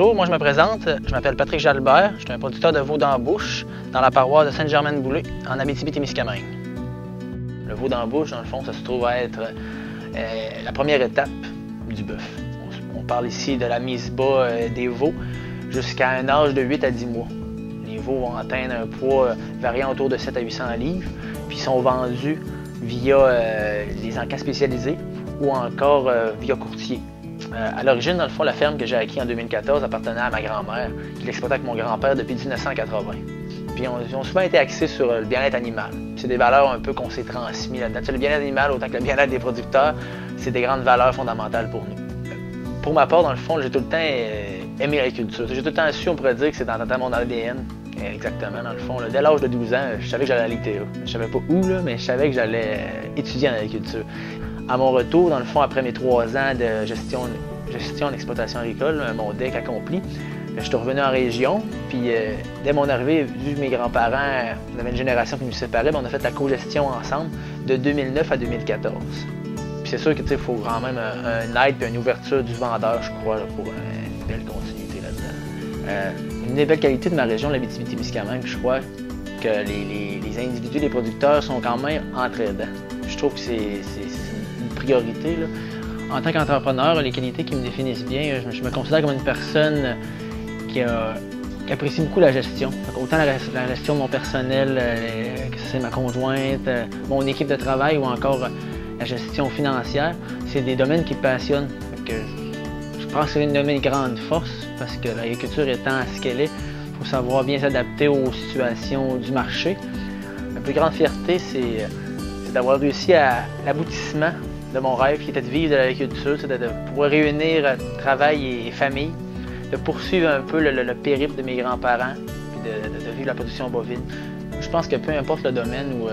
Bonjour, moi je me présente, je m'appelle Patrick Jalbert, je suis un producteur de veau d'embouche dans la paroisse de Sainte-Germaine-Boulay, en Abitibi-Témiscamingue. Le veau d'embouche, dans le fond, ça se trouve à être la première étape du bœuf. On parle ici de la mise bas des veaux jusqu'à un âge de 8 à 10 mois. Les veaux vont atteindre un poids variant autour de 7 à 800 livres, puis sont vendus via les encas spécialisés ou encore via courtier. À l'origine, dans le fond, la ferme que j'ai acquise en 2014 appartenait à ma grand-mère, qui l'exploitait avec mon grand-père depuis 1980. Puis on a souvent été axés sur le bien-être animal. C'est des valeurs un peu qu'on s'est transmises là-dedans. Le bien-être animal, autant que le bien-être des producteurs, c'est des grandes valeurs fondamentales pour nous. Pour ma part, dans le fond, j'ai tout le temps aimé l'agriculture. J'ai tout le temps su, on pourrait dire, que c'est dans mon ADN. Exactement, dans le fond. Là, dès l'âge de 12 ans, je savais que j'allais à l'ITA. Je savais pas où, là, mais je savais que j'allais étudier en agriculture. À mon retour, dans le fond, après mes 3 ans de gestion d'exploitation agricole, mon DEC accompli, je suis revenu en région. Puis dès mon arrivée, vu que mes grands-parents, on avait une génération qui nous séparait, on a fait la co-gestion ensemble de 2009 à 2014. Puis c'est sûr qu'il faut quand même un aide et une ouverture du vendeur, je crois, là, pour une belle continuité là-dedans. Une des belles qualités de ma région, l'Abitibi-Témiscamingue, je crois que les individus, les producteurs sont quand même entraidants. Je trouve que c'est une priorité, là. En tant qu'entrepreneur, les qualités qui me définissent bien, je me considère comme une personne qui apprécie beaucoup la gestion. Autant la gestion de mon personnel, que c'est ma conjointe, mon équipe de travail ou encore la gestion financière, c'est des domaines qui me passionnent. Je pense que c'est une de mes grandes forces parce que l'agriculture étant ce qu'elle est, il faut savoir bien s'adapter aux situations du marché. Ma plus grande fierté, c'est d'avoir réussi à l'aboutissement de mon rêve qui était de vivre de l'agriculture, c'est de pouvoir réunir travail et famille, de poursuivre un peu le périple de mes grands-parents, puis de vivre la production bovine. Je pense que peu importe le domaine ou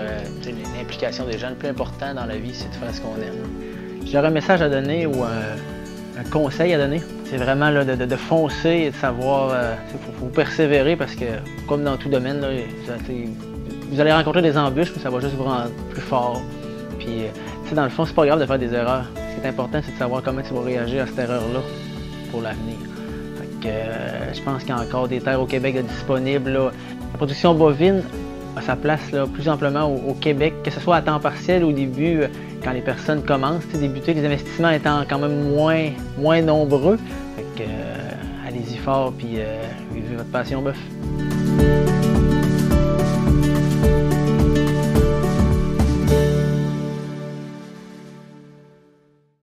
l'implication des gens, le plus important dans la vie, c'est de faire ce qu'on aime. J'aurais un message à donner ou un conseil à donner. C'est vraiment là, de foncer et de savoir, faut persévérer parce que, comme dans tout domaine, là, vous allez rencontrer des embûches, mais ça va juste vous rendre plus fort. Puis, dans le fond, c'est pas grave de faire des erreurs. Ce qui est important, c'est de savoir comment tu vas réagir à cette erreur-là pour l'avenir. Je pense qu'il y a encore des terres au Québec disponibles. Là. La production bovine a sa place là, plus amplement au Québec, que ce soit à temps partiel au début, quand les personnes commencent à débuter, les investissements étant quand même moins nombreux. Allez-y fort, puis vivez votre passion bœuf.